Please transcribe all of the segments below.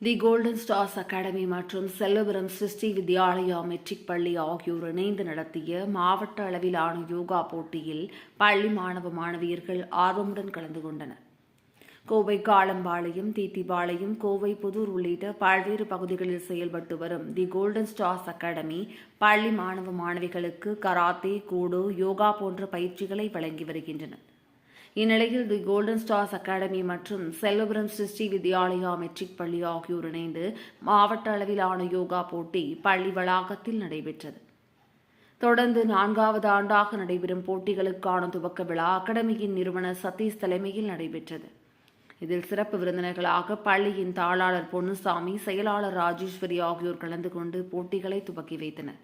தி golden stars academy மற்றும் செல்லபுரம் சிருஷ்டி Vidyalaya matric பள்ளி ஆகியோர் இணைந்து நடத்திய மாவட்ட அளவிலான யோகா போட்டியில் பள்ளி மாணவ மாணவியர்கள் ஆர்வமுடன் கலந்து கொண்டனர். கோவை காளம்பாளையம், தீத்திபாளையம், கோவை புதூர் உள்ளிட்ட பல்வேறு பகுதிகளில் செயல்பட்டு வரும் தி கோல்டன் ஸ்டார்ஸ் அகாடமி பள்ளி மாணவ மாணவிகளுக்கு கராத்தே, கூடோ, யோகா போன்ற பயிற்சிகளை வழங்கி வருகின்றனர். இந்நிலையில் தி கோல்டன் ஸ்டார்ஸ் அகாடமி மற்றும் செல்லபுரம் சிருஷ்டி வித்யாலயா மெட்ரிக் பள்ளி ஆகியோர் இணைந்து மாவட்ட அளவிலான யோகா போட்டி பள்ளி வளாகத்தில் நடைபெற்றது. தொடர்ந்து 4வது ஆண்டாக நடைபெறும் போட்டிகளுக்கான துவக்க விழா அகாடமியின் நிறுவனர் சதீஷ் தலைமையில் நடைபெற்றது. இதில் சிறப்பு விருந்தினர்களாக பள்ளியின் தாளாளர் பொன்னுசாமி, செயலாளர் ராஜேஸ்வரி ஆகியோர் கலந்து கொண்டு போட்டிகளை துவக்கி வைத்தனர்.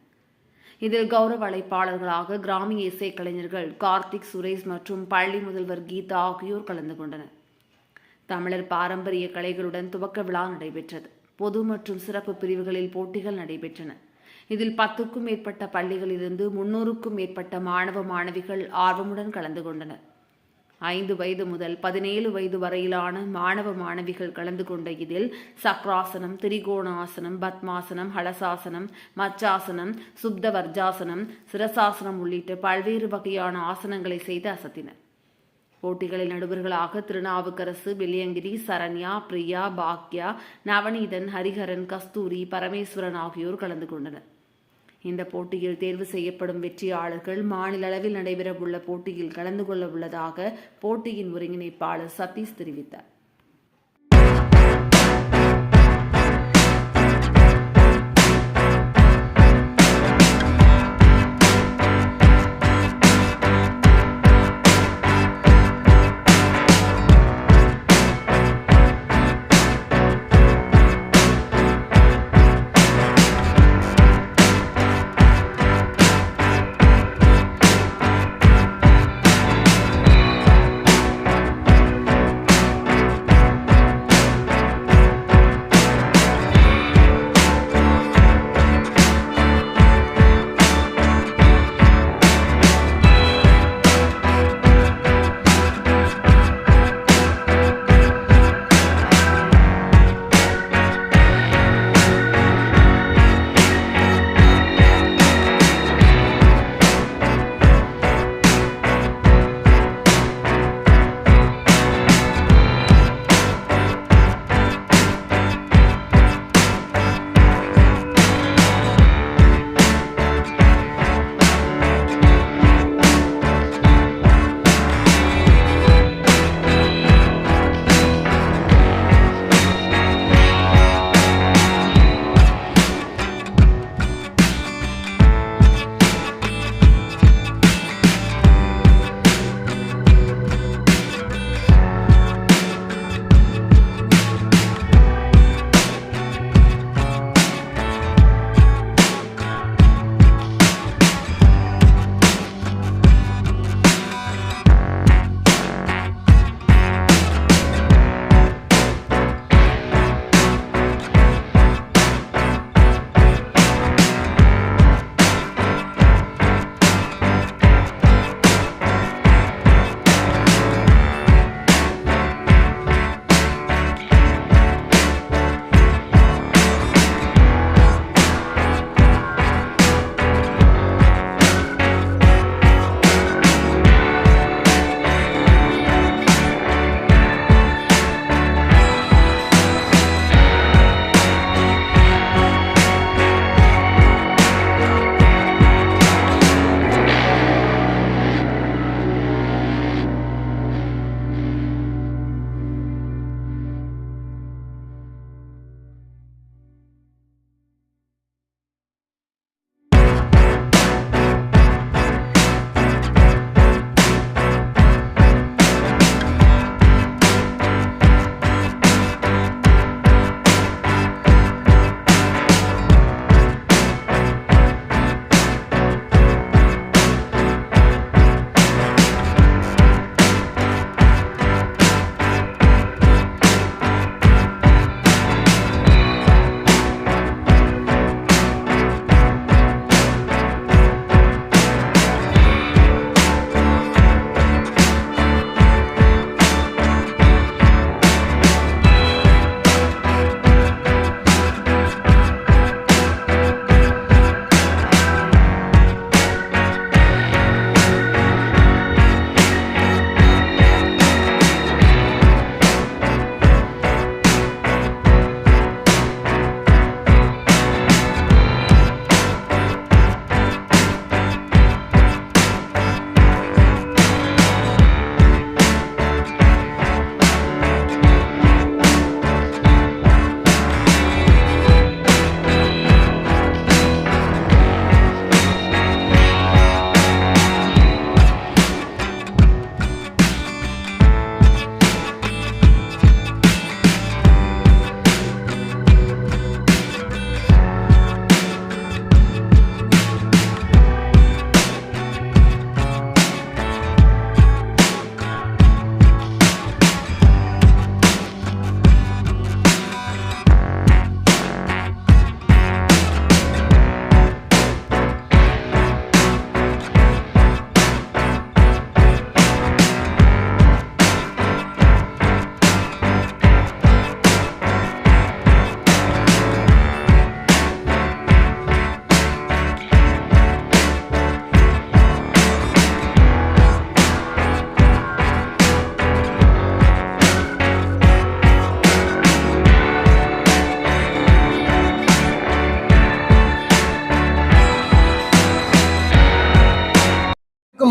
இதில் கௌரவ அழைப்பாளர்களாக கிராமிய இசை கலைஞர்கள் கார்த்திக், சுரேஷ் மற்றும் பள்ளி முதல்வர் கீதா ஆகியோர் கலந்து கொண்டனர். தமிழர் பாரம்பரிய கலைகளுடன் துவக்க விழா நடைபெற்றது. பொது மற்றும் சிறப்பு பிரிவுகளில் போட்டிகள் நடைபெற்றன. இதில் 10க்கும் மேற்பட்ட பள்ளிகளிலிருந்து 300க்கும் மேற்பட்ட மாணவ மாணவிகள் ஆர்வமுடன் கலந்து கொண்டனர். 5 வயது முதல் 17 வயது வரையிலான மாணவ மாணவிகள் கலந்து கொண்ட இதில் சக்ராசனம், திரிகோணாசனம், பத்மாசனம், ஹலசாசனம், மச்சாசனம், சுப்த வர்ஜாசனம், சிரசாசனம் உள்ளிட்ட பல்வேறு வகையான ஆசனங்களை செய்து அசத்தினர். போட்டிகளில் நடுவர்களாக திருநாவுக்கரசு, வெள்ளியங்கிரி, சரண்யா, பிரியா, பாக்யா, நவநீதன், ஹரிஹரன், கஸ்தூரி, பரமேஸ்வரன் ஆகியோர் கலந்து கொண்டனர். இந்த போட்டியில் தேர்வு செய்யப்படும் வெற்றியாளர்கள் மாநில அளவில் நடைபெறவுள்ள போட்டியில் கலந்து கொள்ள உள்ளதாக போட்டியின் ஒருங்கிணைப்பாளர் சதீஷ் தெரிவித்தார்.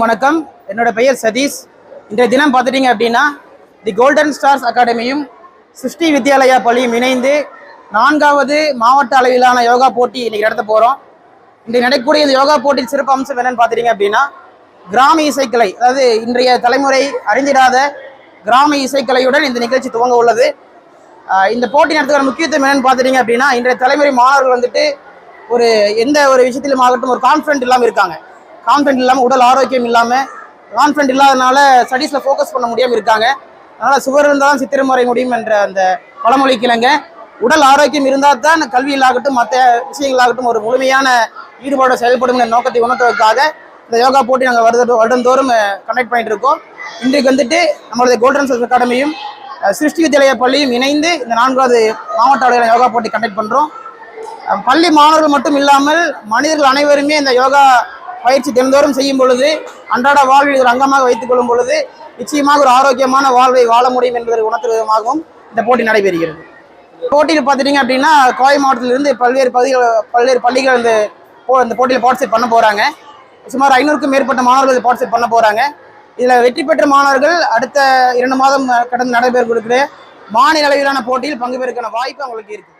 வணக்கம். என்னோட பெயர் சதீஷ். இன்றைய தினம் பார்த்துட்டீங்க அப்படின்னா தி கோல்டன் ஸ்டார்ஸ் அகாடமியும் சிருஷ்டி வித்யாலயா பள்ளியும் இணைந்து 4வது மாவட்ட அளவிலான யோகா போட்டி இன்னைக்கு நடத்த போகிறோம். இன்றைக்கு நடக்கக்கூடிய இந்த யோகா போட்டியின் சிறப்பு அம்சம் என்னன்னு பார்த்துட்டீங்க அப்படின்னா கிராம இசைக்கலை, அதாவது இன்றைய தலைமுறை அறிந்திடாத கிராம இசைக்கலையுடன் இந்த நிகழ்ச்சி துவங்க உள்ளது. இந்த போட்டி நடத்துகிற முக்கியத்துவம் என்னன்னு பார்த்துட்டீங்க அப்படின்னா இன்றைய தலைமுறை மாணவர்கள் வந்துட்டு எந்த ஒரு விஷயத்திலும் ஆகட்டும் ஒரு கான்ஃபிடென்ட் இல்லாமல் இருக்காங்க. கான்ஃபிடென்ட் இல்லாமல், உடல் ஆரோக்கியம் இல்லாமல், கான்ஃபிடென்ட் இல்லாதனால ஸ்டடீஸில் ஃபோக்கஸ் பண்ண முடியாமல் இருக்காங்க. அதனால் சுவர் இருந்தாலும் சித்திரம் வரைய முடியும் என்ற அந்த பழமொழி கிழங்க. உடல் ஆரோக்கியம் இருந்தால் தான் கல்வியிலாகட்டும் மற்ற விஷயங்களாகட்டும் ஒரு முழுமையான ஈடுபாடு செயல்படும் என்ற நோக்கத்தை உணர்த்துவதற்காக இந்த யோகா போட்டி நாங்கள் வருடந்தோறும் கண்டக்ட் பண்ணிட்டு இருக்கோம். இன்றைக்கு வந்துட்டு நம்மளுடைய கோல்டன் ஸ்டார்ஸ் அகாடமியும் சிருஷ்டி வித்யாலயா பள்ளியும் இணைந்து இந்த 4வது மாவட்ட அளவிலான யோகா போட்டி கண்டக்ட் பண்ணுறோம். பள்ளி மாணவர்கள் மட்டும் இல்லாமல் மனிதர்கள் அனைவருமே இந்த யோகா பயிற்சி தினந்தோறும் செய்யும் பொழுது, அன்றாட வாழ்வில் ஒரு அங்கமாக வைத்துக் கொள்ளும் பொழுது நிச்சயமாக ஒரு ஆரோக்கியமான வாழ்வை வாழ முடியும் என்பதை உணர்த்தும் விதமாகவும் இந்த போட்டி நடைபெறுகிறது. போட்டியில் பார்த்துட்டீங்க அப்படின்னா கோவை மாவட்டத்திலிருந்து பல்வேறு பள்ளிகள் இந்த போட்டியில் பார்ட்டிசிபேட் பண்ண போகிறாங்க. சுமார் 500க்கும் மேற்பட்ட மாணவர்கள் பார்ட்டிசிபேட் பண்ண போகிறாங்க. இதில் வெற்றி பெற்ற மாணவர்கள் அடுத்த 2 மாதம் கடந்து நடைபெறக்கூடிய மாநில அளவிலான போட்டியில் பங்கு பெறுவதற்கான வாய்ப்பு அவங்களுக்கு இருக்குது.